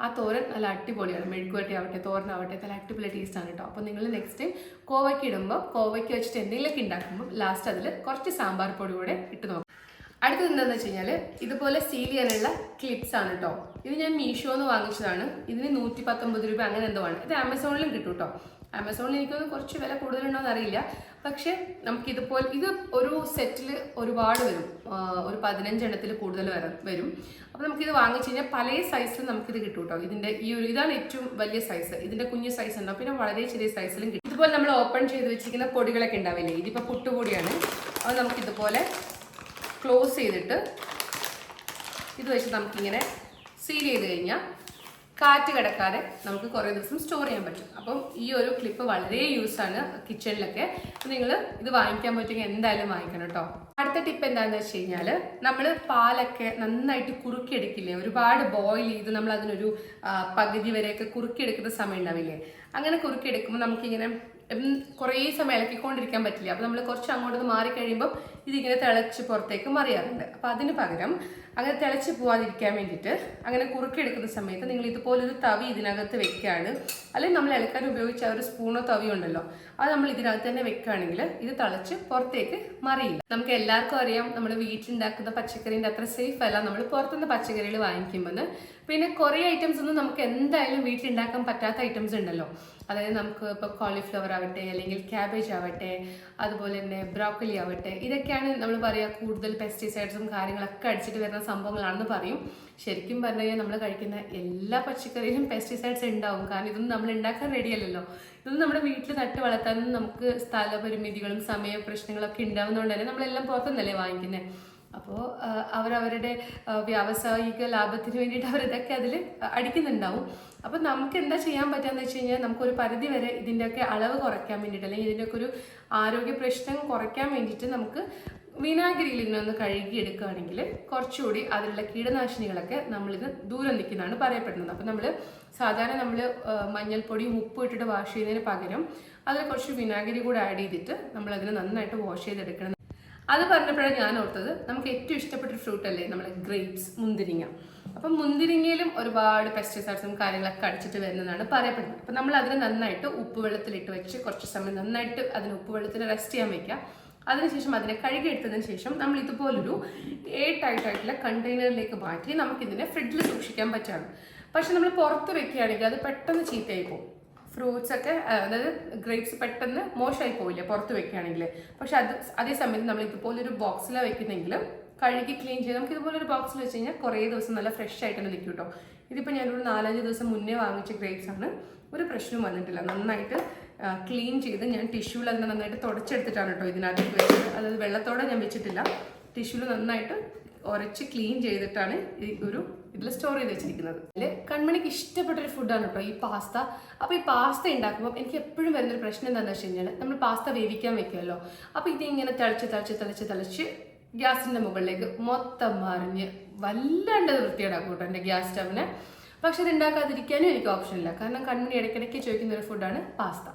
ആ തോരൻ നല്ല അടിപൊളിയാണ്. മെഴുക്കുവരട്ടി ആവട്ടെ തോരനാവട്ടെ നല്ല അടിപൊളി ടേസ്റ്റാണ് കേട്ടോ. അപ്പോൾ നിങ്ങൾ നെക്സ്റ്റ് ടൈം കോവയ്ക്ക് ഇടുമ്പോൾ കോവയ്ക്ക് വെച്ചിട്ട് എന്തെങ്കിലുമൊക്കെ ഉണ്ടാക്കുമ്പോൾ ലാസ്റ്റ് അതിൽ കുറച്ച് സാമ്പാർ പൊടി കൂടെ ഇട്ട് നോക്കാം. അടുത്തത് എന്താണെന്ന് വെച്ച് കഴിഞ്ഞാൽ ഇതുപോലെ സീൽ ചെയ്യാനുള്ള ക്ലിപ്സ് ആണ് കേട്ടോ. ഇത് ഞാൻ മീഷോന്ന് വാങ്ങിച്ചതാണ്. ഇതിന് 119 രൂപ അങ്ങനെ എന്തോ ആണ്. ഇത് ആമസോണിലും കിട്ടും കേട്ടോ. ആമസോണിൽ എനിക്കൊന്ന് കുറച്ച് വില കൂടുതലുണ്ടോ എന്നറിയില്ല. പക്ഷേ നമുക്കിതുപോലെ ഇത് ഒരു സെറ്റിൽ ഒരുപാട് വരും, ഒരു 15 എണ്ണത്തിൽ കൂടുതൽ വരും. അപ്പോൾ നമുക്കിത് വാങ്ങിച്ചു കഴിഞ്ഞാൽ പല സൈസിലും നമുക്കിത് കിട്ടും കേട്ടോ. ഇതിൻ്റെ ഇതാണ് ഏറ്റവും വലിയ സൈസ്. ഇതിൻ്റെ കുഞ്ഞു സൈസ് ഉണ്ടാവും, പിന്നെ വളരെ ചെറിയ സൈസിലും കിട്ടും. ഇതുപോലെ നമ്മൾ ഓപ്പൺ ചെയ്ത് വെച്ചിരിക്കുന്ന പൊടികളൊക്കെ ഉണ്ടാവില്ലേ, ഇതിപ്പോൾ പുട്ടുപൊടിയാണ്. അത് നമുക്കിതുപോലെ ക്ലോസ് ചെയ്തിട്ട് ഇത് വെച്ച് നമുക്കിങ്ങനെ സീൽ ചെയ്ത് കഴിഞ്ഞാൽ കാറ്റ് കിടക്കാതെ നമുക്ക് കുറേ ദിവസം സ്റ്റോർ ചെയ്യാൻ പറ്റും. അപ്പം ഈ ഒരു ക്ലിപ്പ് വളരെ യൂസാണ് കിച്ചണിലൊക്കെ. നിങ്ങൾ ഇത് വാങ്ങിക്കാൻ പറ്റുമെങ്കിൽ എന്തായാലും വാങ്ങിക്കണം കേട്ടോ. അടുത്ത ടിപ്പ് എന്താണെന്ന് വെച്ച് കഴിഞ്ഞാൽ നമ്മൾ പാലൊക്കെ നന്നായിട്ട് കുറുക്കിയെടുക്കില്ലേ, ഒരുപാട് ബോയിൽ ചെയ്ത് നമ്മൾ അതിനൊരു പകുതി വരെയൊക്കെ കുറുക്കിയെടുക്കുന്ന സമയം ഉണ്ടാവില്ലേ. അങ്ങനെ കുറുക്കിയെടുക്കുമ്പോൾ നമുക്കിങ്ങനെ കുറേ സമയം ഇളക്കിക്കൊണ്ടിരിക്കാൻ പറ്റില്ല. അപ്പോൾ നമ്മൾ കുറച്ച് അങ്ങോട്ട് മാറി കഴിയുമ്പോൾ ഇതിങ്ങനെ തിളച്ച് പുറത്തേക്ക് മറിയാറുണ്ട്. അപ്പോൾ അതിന് പകരം അങ്ങനെ തിളച്ച് പോകാതിരിക്കാൻ വേണ്ടിയിട്ട് അങ്ങനെ കുറുക്കിയെടുക്കുന്ന സമയത്ത് നിങ്ങൾ ഇതുപോലൊരു തവി ഇതിനകത്ത് വെക്കുകയാണ്. അല്ലെങ്കിൽ നമ്മൾ ഇളക്കാൻ ഉപയോഗിച്ച ഒരു സ്പൂണോ തവിയോ ഉണ്ടല്ലോ, അത് നമ്മൾ ഇതിനകത്ത് തന്നെ വെക്കുകയാണെങ്കിൽ ഇത് തിളച്ച് പുറത്തേക്ക് മറിയില്ല. നമുക്ക് എല്ലാവർക്കും അറിയാം നമ്മൾ വീട്ടിലുണ്ടാക്കുന്ന പച്ചക്കറീൻ്റെ അത്ര സേഫ് അല്ല നമ്മൾ പുറത്തുനിന്ന് പച്ചക്കറികൾ വാങ്ങിക്കുമ്പോൾ. പിന്നെ കുറേ ഐറ്റംസ് ഒന്നും നമുക്ക് എന്തായാലും വീട്ടിലുണ്ടാക്കാൻ പറ്റാത്ത ഐറ്റംസ് ഉണ്ടല്ലോ. അതായത് നമുക്ക് ഇപ്പോൾ കോളിഫ്ലവർ ആവട്ടെ അല്ലെങ്കിൽ ക്യാബേജ് ആവട്ടെ അതുപോലെ തന്നെ ബ്രോക്കലി ആവട്ടെ, ഇതൊക്കെയാണ് നമ്മൾ പറയുക കൂടുതൽ പെസ്റ്റിസൈഡ്സും കാര്യങ്ങളൊക്കെ അടിച്ചിട്ട് വരുന്ന സംഭവങ്ങളാണെന്ന് പറയും. ശരിക്കും പറഞ്ഞു കഴിഞ്ഞാൽ നമ്മൾ കഴിക്കുന്ന എല്ലാ പച്ചക്കറിയിലും പെസ്റ്റിസൈഡ്സ് ഉണ്ടാവും. കാരണം ഇതൊന്നും നമ്മൾ ഉണ്ടാക്കാൻ റെഡിയല്ലല്ലോ. ഇതൊന്നും നമ്മുടെ വീട്ടിൽ നട്ട് വളർത്താനും നമുക്ക് സ്ഥലപരിമിതികളും സമയ പ്രശ്നങ്ങളൊക്കെ ഉണ്ടാവുന്നതുകൊണ്ട് തന്നെ നമ്മളെല്ലാം പുറത്തുനിന്നല്ലേ വാങ്ങിക്കുന്നത്. അപ്പോൾ അവരവരുടെ വ്യാവസായിക ലാഭത്തിന് വേണ്ടിയിട്ട് അവരിതൊക്കെ അതിൽ അടിക്കുന്നുണ്ടാവും. അപ്പോൾ നമുക്ക് എന്താ ചെയ്യാൻ പറ്റുകയെന്ന് വെച്ച് കഴിഞ്ഞാൽ നമുക്കൊരു പരിധി വരെ ഇതിൻ്റെയൊക്കെ അളവ് കുറയ്ക്കാൻ വേണ്ടിയിട്ട് അല്ലെങ്കിൽ ഇതിൻ്റെയൊക്കെ ഒരു ആരോഗ്യ പ്രശ്നം കുറയ്ക്കാൻ വേണ്ടിയിട്ട് നമുക്ക് വിനാഗിരിയിൽ ഇതിനൊന്ന് കഴുകിയെടുക്കുകയാണെങ്കിൽ കുറച്ചുകൂടി അതിലുള്ള കീടനാശിനികളൊക്കെ നമ്മളിത് ദൂരം നിൽക്കുന്നതാണ് പറയപ്പെടുന്നത്. അപ്പോൾ സാധാരണ നമ്മൾ മഞ്ഞൾപ്പൊടിയും ഉപ്പും ഇട്ടിട്ട് വാഷ് ചെയ്യുന്നതിന് പകരം അതിൽ കുറച്ച് വിനാഗിരി കൂടെ ആഡ് ചെയ്തിട്ട് നമ്മളതിനെ നന്നായിട്ട് വാഷ് ചെയ്തെടുക്കണം. അത് പറഞ്ഞപ്പോഴാണ് ഞാൻ ഓർത്തത്, നമുക്ക് ഏറ്റവും ഇഷ്ടപ്പെട്ട ഫ്രൂട്ട് അല്ലേ നമ്മൾ ഗ്രേപ്സ്, മുന്തിരിങ്ങ. അപ്പം മുന്തിരിങ്ങയിലും ഒരുപാട് പെസ്റ്റിസൈഡ്സും കാര്യങ്ങളൊക്കെ അടിച്ചിട്ട് വരുന്നതാണ് പറയപ്പെടുന്നത്. അപ്പം നമ്മൾ അതിനെ നന്നായിട്ട് ഉപ്പ് വെള്ളത്തിലിട്ട് വെച്ച് കുറച്ച് സമയം നന്നായിട്ട് അതിന് ഉപ്പ് വെള്ളത്തിൽ റെസ്റ്റ് ചെയ്യാൻ വയ്ക്കുക. അതിനുശേഷം അതിനെ കഴുകിയെടുത്തതിന് ശേഷം നമ്മൾ ഇതുപോലൊരു എയർടൈറ്റായിട്ടുള്ള കണ്ടെയ്നറിലേക്ക് മാറ്റി നമുക്കിതിനെ ഫ്രിഡ്ജിൽ സൂക്ഷിക്കാൻ പറ്റുകയാണ്. പക്ഷെ നമ്മൾ പുറത്ത് വെക്കുകയാണെങ്കിൽ അത് പെട്ടെന്ന് ചീത്തയായി പോകും. ഫ്രൂട്ട്സ് ഒക്കെ അതായത് ഗ്രേപ്സ് പെട്ടെന്ന് മോശമായി പോവില്ല പുറത്ത് വെക്കുകയാണെങ്കിൽ. പക്ഷെ അതേ സമയത്ത് നമ്മൾ ഇതുപോലൊരു ബോക്സിലാണ് വെക്കുന്നെങ്കിൽ കഴുകി ക്ലീൻ ചെയ്ത് നമുക്ക് ഇതുപോലൊരു ബോക്സിൽ വെച്ച് കഴിഞ്ഞാൽ കുറേ ദിവസം നല്ല ഫ്രഷ് ആയിട്ട് തന്നെ നിൽക്കും കേട്ടോ. ഇതിപ്പോൾ ഞാനൊരു 4-5 ദിവസം മുന്നേ വാങ്ങിച്ച ഗ്രേപ്സ് ആണ്, ഒരു പ്രശ്നവും വന്നിട്ടില്ല. നന്നായിട്ട് ക്ലീൻ ചെയ്ത് ഞാൻ ടിഷ്യൂവിൽ അതിനെ നന്നായിട്ട് തുടച്ചെടുത്തിട്ടാണ് കേട്ടോ ഇതിനകത്ത് വെച്ചത്. അതായത് വെള്ളത്തോടെ ഞാൻ വെച്ചിട്ടില്ല, ടിഷ്യൂല് നന്നായിട്ട് ഉരച്ച് ക്ലീൻ ചെയ്തിട്ടാണ് ഈ ഒരു ഇതിൽ സ്റ്റോർ ചെയ്ത് വെച്ചിരിക്കുന്നത്. ഇതിൽ കൺമണിക്ക് ഇഷ്ടപ്പെട്ടൊരു ഫുഡാണ് കേട്ടോ ഈ പാസ്ത. അപ്പോൾ ഈ പാസ്ത ഉണ്ടാക്കുമ്പോൾ എനിക്ക് എപ്പോഴും വരുന്നൊരു പ്രശ്നം എന്താണെന്ന് വെച്ച് കഴിഞ്ഞാൽ നമ്മൾ പാസ്ത വേവിക്കാൻ വെക്കുമല്ലോ. അപ്പോൾ ഇതിങ്ങനെ തിളച്ച് ഗ്യാസിൻ്റെ മുകളിലേക്ക് മൊത്തം മറിഞ്ഞ് വല്ലാണ്ട് വൃത്തിയേടാക്കും കേട്ടോ എൻ്റെ ഗ്യാസ് സ്റ്റവിനെ. പക്ഷെ ഇത് ഉണ്ടാക്കാതിരിക്കാനും എനിക്ക് ഓപ്ഷനില്ല, കാരണം കൺമണി ഇടയ്ക്കിടയ്ക്ക് ചോദിക്കുന്ന ഒരു ഫുഡാണ് പാസ്ത.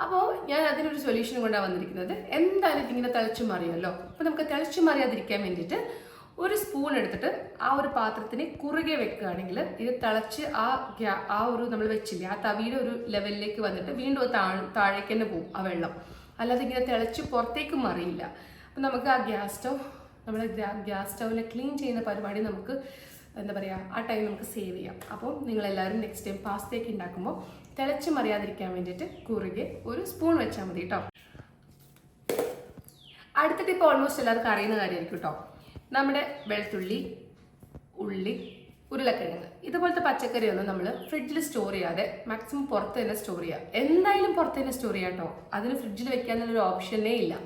അപ്പോൾ ഞാൻ അതിനൊരു സൊല്യൂഷൻ കൊണ്ടാണ് വന്നിരിക്കുന്നത്. എന്തായാലും ഇതിങ്ങനെ തിളച്ചു മറിയുമല്ലോ. അപ്പോൾ നമുക്ക് തിളച്ചു മറിയാതിരിക്കാൻ വേണ്ടിയിട്ട് ഒരു സ്പൂൺ എടുത്തിട്ട് ആ ഒരു പാത്രത്തിന് കുറുകെ വെക്കുകയാണെങ്കിൽ ഇത് തിളച്ച് ആ ഒരു നമ്മൾ വെച്ചില്ലേ ആ തവിയുടെ ഒരു ലെവലിലേക്ക് വന്നിട്ട് വീണ്ടും താഴേക്ക് തന്നെ പോകും ആ വെള്ളം. അല്ലാതെ ഇങ്ങനെ തിളച്ച് പുറത്തേക്ക് മറിയില്ല. അപ്പം നമുക്ക് ആ നമ്മുടെ ഗ്യാസ് സ്റ്റൗവിനെ ക്ലീൻ ചെയ്യുന്ന പരിപാടി നമുക്ക് എന്താ പറയുക, ആ ടൈം നമുക്ക് സേവ് ചെയ്യാം. അപ്പോൾ നിങ്ങളെല്ലാവരും നെക്സ്റ്റ് ടൈം പാസ്തയൊക്കെ ഉണ്ടാക്കുമ്പോൾ തിളച്ച് മറിയാതിരിക്കാൻ വേണ്ടിയിട്ട് കുറുകെ ഒരു സ്പൂൺ വെച്ചാൽ മതി കേട്ടോ. അടുത്ത ടിപ്പ് ഓൾമോസ്റ്റ് എല്ലാവർക്കും അറിയുന്ന കാര്യമായിരിക്കും കേട്ടോ. നമ്മുടെ വെളുത്തുള്ളി, ഉള്ളി, ഉരുളക്കിഴങ്ങ് ഇതുപോലത്തെ പച്ചക്കറിയൊന്നും നമ്മൾ ഫ്രിഡ്ജിൽ സ്റ്റോർ ചെയ്യാതെ മാക്സിമം പുറത്ത് തന്നെ സ്റ്റോർ ചെയ്യുക. എന്തായാലും പുറത്ത് തന്നെ സ്റ്റോർ ചെയ്യാം കേട്ടോ. അതിന് ഫ്രിഡ്ജിൽ വെക്കാനുള്ളൊരു ഓപ്ഷനേ ഇല്ല.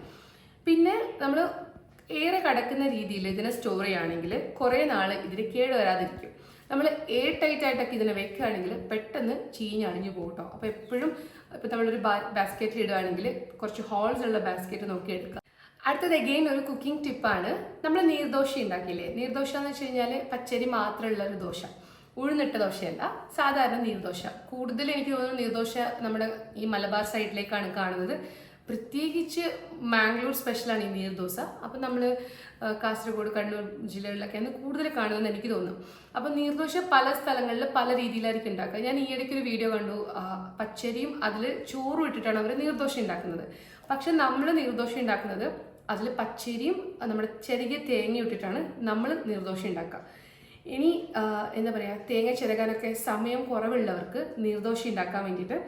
പിന്നെ നമ്മൾ ഏറെ കടക്കുന്ന രീതിയിൽ ഇതിനെ സ്റ്റോർ ചെയ്യുകയാണെങ്കിൽ കുറേ നാൾ ഇതിന് കേട് വരാതിരിക്കും. നമ്മൾ എയർ ടൈറ്റ് ആയിട്ടൊക്കെ ഇതിനെ വെക്കുകയാണെങ്കിൽ പെട്ടെന്ന് ചീഞ്ഞണിഞ്ഞു പോകും കേട്ടോ. അപ്പോൾ എപ്പോഴും ഇപ്പോൾ നമ്മളൊരു ബാസ്ക്കറ്റിൽ ഇടുകയാണെങ്കിൽ കുറച്ച് ഹോൾസ് ഉള്ള ബാസ്ക്കറ്റ് നോക്കി എടുക്കുക. അടുത്തത് അഗെയിൻ ഒരു കുക്കിംഗ് ടിപ്പാണ്. നമ്മൾ നീർദോശ ഉണ്ടാക്കിയില്ലേ, നീർദോശ എന്ന് വെച്ച് കഴിഞ്ഞാൽ പച്ചരി മാത്രമുള്ള ഒരു ദോശ, ഉഴുന്നിട്ട ദോശയല്ല, സാധാരണ നീർദോശ. കൂടുതൽ എനിക്ക് തോന്നുന്നു നീർദോശ നമ്മുടെ ഈ മലബാർ സൈഡിലേക്കാണ് കാണുന്നത്. പ്രത്യേകിച്ച് മാംഗ്ലൂർ സ്പെഷ്യലാണ് ഈ നീർദോശ. അപ്പം നമ്മൾ കാസർഗോഡ്, കണ്ണൂർ ജില്ലകളിലൊക്കെയാണ് കൂടുതൽ കാണുമെന്ന് എനിക്ക് തോന്നുന്നു. അപ്പം നീർദോശ പല സ്ഥലങ്ങളിൽ പല രീതിയിലായിരിക്കും ഉണ്ടാക്കുക. ഞാൻ ഈ ഇടയ്ക്ക് ഒരു വീഡിയോ കണ്ടു, പച്ചരിയും അതിൽ ചോറും ഇട്ടിട്ടാണ് അവർ നീർദോശ ഉണ്ടാക്കുന്നത്. പക്ഷെ നമ്മൾ നീർദോശ ഉണ്ടാക്കുന്നത് അതിൽ പച്ചരിയും നമ്മുടെ ചെറിയ തേങ്ങ ഇട്ടിട്ടാണ് നമ്മൾ നീർദോശ ഉണ്ടാക്കുക. ഇനി എന്താ പറയുക, തേങ്ങ ചിരകാനൊക്കെ സമയം കുറവുള്ളവർക്ക് നീർദോശ ഉണ്ടാക്കാൻ വേണ്ടിയിട്ട്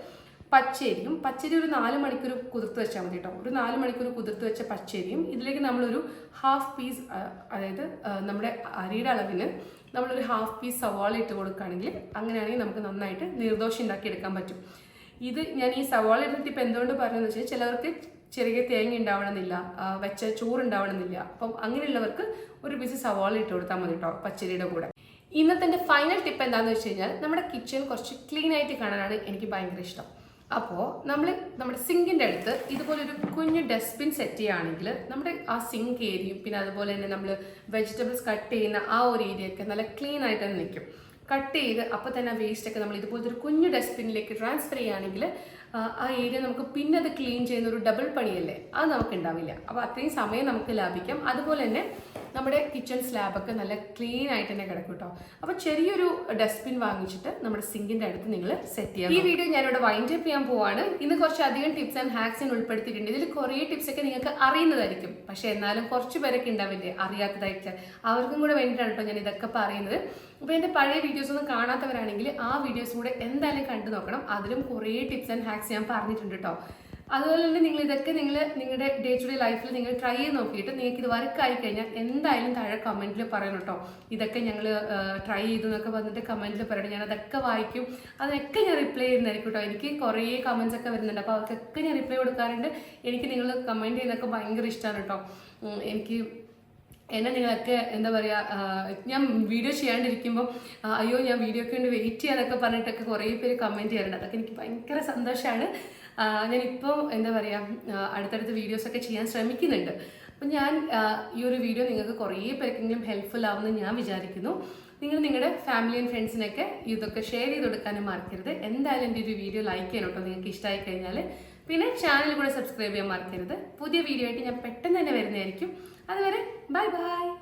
പച്ചരി ഒരു 4 മണിക്കൂർ കുതിർത്ത് വെച്ചാൽ മതി കേട്ടോ. ഒരു 4 മണിക്കൂർ കുതിർത്ത് വെച്ച പച്ചരിയും ഇതിലേക്ക് നമ്മളൊരു ഹാഫ് പീസ്, അതായത് നമ്മുടെ അരിയുടെ അളവിന് നമ്മളൊരു ഹാഫ് പീസ് സവാള ഇട്ട് കൊടുക്കുകയാണെങ്കിൽ അങ്ങനെയാണെങ്കിൽ നമുക്ക് നന്നായിട്ട് നീർദോശ ഉണ്ടാക്കിയെടുക്കാൻ പറ്റും. ഇത് ഞാൻ ഈ സവാള ഇടുന്ന ടിപ്പ് എന്തുകൊണ്ട് പറയുന്നത് വെച്ചാൽ ചിലവർക്ക് ചെറിയ തേങ്ങ ഉണ്ടാവണമെന്നില്ല, വെച്ച ചോറ് ഉണ്ടാവണമെന്നില്ല. അപ്പം അങ്ങനെയുള്ളവർക്ക് ഒരു പീസ് സവാള ഇട്ട് കൊടുത്താൽ മതി കേട്ടോ പച്ചരിയുടെ കൂടെ. ഇന്നത്തെ എൻ്റെ ഫൈനൽ ടിപ്പ് എന്താണെന്ന് വെച്ച് കഴിഞ്ഞാൽ നമ്മുടെ കിച്ചൺ കുറച്ച് ക്ലീൻ ആയിട്ട് കാണാനാണ് എനിക്ക് ഭയങ്കര ഇഷ്ടം. അപ്പോൾ നമ്മുടെ സിങ്കിൻ്റെ അടുത്ത് ഇതുപോലൊരു കുഞ്ഞ് ഡസ്റ്റ്ബിൻ സെറ്റ് ചെയ്യുകയാണെങ്കിൽ നമ്മുടെ ആ സിങ്ക് ഏരിയയും പിന്നെ അതുപോലെ തന്നെ നമ്മൾ വെജിറ്റബിൾസ് കട്ട് ചെയ്യുന്ന ആ ഒരു ഏരിയയൊക്കെ നല്ല ക്ലീൻ ആയിട്ട് തന്നെ നിൽക്കും. കട്ട് ചെയ്ത് അപ്പോൾ തന്നെ ആ വേസ്റ്റൊക്കെ നമ്മൾ ഇതുപോലത്തെ ഒരു കുഞ്ഞു ഡസ്റ്റ്ബിന്നിലേക്ക് ട്രാൻസ്ഫർ ചെയ്യുകയാണെങ്കിൽ ആ ഏരിയ നമുക്ക് പിന്നെ അത് ക്ലീൻ ചെയ്യുന്ന ഒരു ഡബിൾ പണിയല്ലേ, അത് നമുക്ക് ഉണ്ടാവില്ല. അപ്പോൾ അത്രയും സമയം നമുക്ക് ലാഭിക്കാം. അതുപോലെ തന്നെ നമ്മുടെ കിച്ചൺ സ്ലാബൊക്കെ നല്ല ക്ലീൻ ആയിട്ട് തന്നെ കിടക്കും കേട്ടോ. അപ്പോൾ ചെറിയൊരു ഡസ്റ്റ്ബിൻ വാങ്ങിച്ചിട്ട് നമ്മുടെ സിങ്കിൻ്റെ അടുത്ത് നിങ്ങൾ സെറ്റ് ചെയ്യാം. ഈ വീഡിയോ ഞാനിവിടെ വൈൻഡ് അപ്പ് ചെയ്യാൻ പോവാണ്. ഇന്ന് കുറച്ചധികം ടിപ്സ് ആൻഡ് ഹാക്സ് ഉൾപ്പെടുത്തിയിട്ടുണ്ട്. ഇതിൽ കുറേ ടിപ്സൊക്കെ നിങ്ങൾക്ക് അറിയുന്നതായിരിക്കും, പക്ഷേ എന്നാലും കുറച്ച് പേരൊക്കെ ഉണ്ടാവില്ലേ അറിയാത്തതായിട്ട്, അവർക്കും കൂടെ വേണ്ടിയിട്ടാണ് കേട്ടോ ഞാൻ ഇതൊക്കെ പറയുന്നത്. അപ്പോൾ എൻ്റെ പഴയ വീഡിയോസ് ഒന്നും കാണാത്തവരാണെങ്കിൽ ആ വീഡിയോസ് കൂടെ എന്തായാലും കണ്ടു നോക്കണം. അതിലും കുറേ ടിപ്സ് ആൻഡ് ഹാക്സ് ഞാൻ പറഞ്ഞിട്ടുണ്ട് കേട്ടോ. അതുപോലെ തന്നെ നിങ്ങളിതൊക്കെ നിങ്ങളുടെ ഡേ ടു ഡേ ലൈഫിൽ നിങ്ങൾ ട്രൈ ചെയ്ത് നോക്കിയിട്ട് നിങ്ങൾക്ക് ഇത് വർക്കായി കഴിഞ്ഞാൽ എന്തായാലും താഴെ കമൻറ്റിൽ പറയണം കേട്ടോ. ഇതൊക്കെ ഞങ്ങൾ ട്രൈ ചെയ്തു എന്നൊക്കെ വന്നിട്ട് കമൻറ്റിൽ പറയണം. ഞാൻ അതൊക്കെ വായിക്കും, അതിനൊക്കെ ഞാൻ റിപ്ലൈ ചെയ്യുന്നതായിരിക്കും കേട്ടോ. എനിക്ക് കുറേ കമൻസ് ഒക്കെ വരുന്നുണ്ട്, അപ്പോൾ അവർക്കൊക്കെ ഞാൻ റിപ്ലൈ കൊടുക്കാറുണ്ട്. എനിക്ക് നിങ്ങൾ കമൻറ്റ് ചെയ്യുന്നതൊക്കെ ഭയങ്കര ഇഷ്ടമാണ് കേട്ടോ. എനിക്ക് എന്നെ നിങ്ങളൊക്കെ എന്താ പറയുക, ഞാൻ വീഡിയോ ചെയ്യാണ്ടിരിക്കുമ്പോൾ അയ്യോ ഞാൻ വീഡിയോക്ക് വേണ്ടി വെയിറ്റ് ചെയ്യാനൊക്കെ പറഞ്ഞിട്ടൊക്കെ കുറേ പേര് കമൻറ്റ് ചെയ്യാറുണ്ട്. അതൊക്കെ എനിക്ക് ഭയങ്കര സന്തോഷമാണ്. ഞാനിപ്പോൾ എന്താ പറയുക അടുത്തടുത്ത് വീഡിയോസൊക്കെ ചെയ്യാൻ ശ്രമിക്കുന്നുണ്ട്. അപ്പം ഞാൻ ഈ ഒരു വീഡിയോ നിങ്ങൾക്ക് കുറേ പേർക്കെങ്കിലും ഹെൽപ്ഫുൾ ആവുമെന്ന് ഞാൻ വിചാരിക്കുന്നു. നിങ്ങൾ നിങ്ങളുടെ ഫാമിലി ആൻഡ് ഫ്രണ്ട്സിനൊക്കെ ഇതൊക്കെ ഷെയർ ചെയ്ത് കൊടുക്കാനും മറക്കരുത്. എന്തായാലും എൻ്റെ ഒരു വീഡിയോ ലൈക്ക് ചെയ്യണം കേട്ടോ നിങ്ങൾക്ക് ഇഷ്ടമായി കഴിഞ്ഞാൽ. പിന്നെ ചാനൽ കൂടെ സബ്സ്ക്രൈബ് ചെയ്യാൻ മറക്കരുത്. പുതിയ വീഡിയോ ആയിട്ട് ഞാൻ പെട്ടെന്ന് തന്നെ വരുന്നതായിരിക്കും. അതുവരെ ബൈ ബൈ.